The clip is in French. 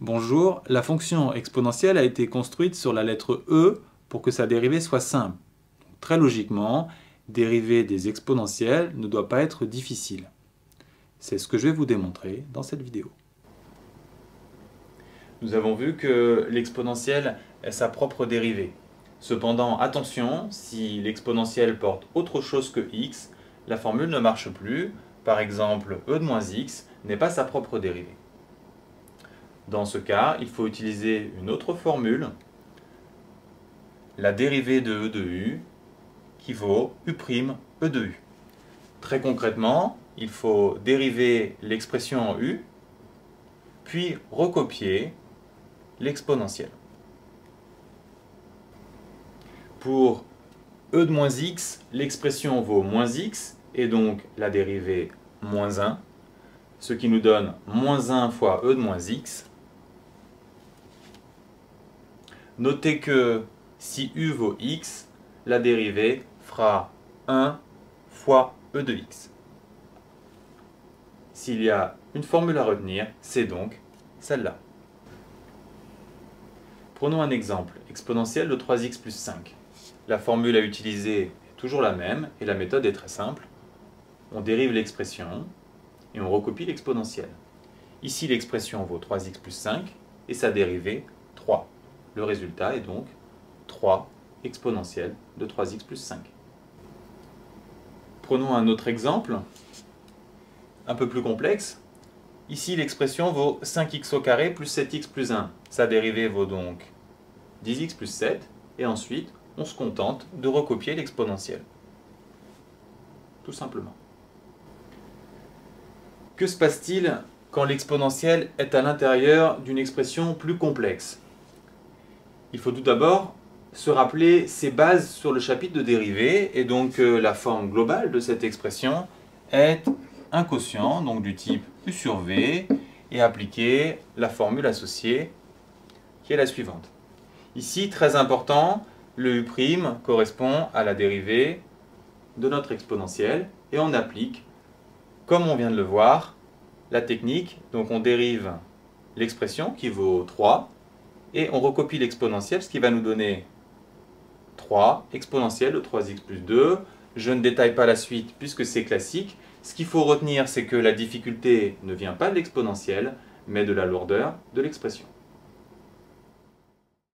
Bonjour, la fonction exponentielle a été construite sur la lettre E pour que sa dérivée soit simple. Très logiquement, dériver des exponentielles ne doit pas être difficile. C'est ce que je vais vous démontrer dans cette vidéo. Nous avons vu que l'exponentielle est sa propre dérivée. Cependant, attention, si l'exponentielle porte autre chose que x, la formule ne marche plus. Par exemple, e de moins x n'est pas sa propre dérivée. Dans ce cas, il faut utiliser une autre formule, la dérivée de e de u, qui vaut u' e de u. Très concrètement, il faut dériver l'expression en u, puis recopier l'exponentielle. Pour e de moins x, l'expression vaut moins x, et donc la dérivée moins 1, ce qui nous donne moins 1 fois e de moins x. Notez que si u vaut x, la dérivée fera 1 fois e de x. S'il y a une formule à retenir, c'est donc celle-là. Prenons un exemple, exponentielle de 3x plus 5. La formule à utiliser est toujours la même et la méthode est très simple. On dérive l'expression et on recopie l'exponentielle. Ici, l'expression vaut 3x plus 5 et sa dérivée 3. Le résultat est donc 3 exponentielle de 3x plus 5. Prenons un autre exemple, un peu plus complexe. Ici, l'expression vaut 5x au carré plus 7x plus 1. Sa dérivée vaut donc 10x plus 7. Et ensuite, on se contente de recopier l'exponentielle. Tout simplement. Que se passe-t-il quand l'exponentielle est à l'intérieur d'une expression plus complexe? Il faut tout d'abord se rappeler ses bases sur le chapitre de dérivée, et donc la forme globale de cette expression est un quotient, donc du type u sur v, et appliquer la formule associée qui est la suivante. Ici, très important, le u' correspond à la dérivée de notre exponentielle, et on applique, comme on vient de le voir, la technique. Donc on dérive l'expression qui vaut 3, et on recopie l'exponentielle, ce qui va nous donner 3 exponentielle de 3x plus 2. Je ne détaille pas la suite puisque c'est classique. Ce qu'il faut retenir, c'est que la difficulté ne vient pas de l'exponentielle, mais de la lourdeur de l'expression.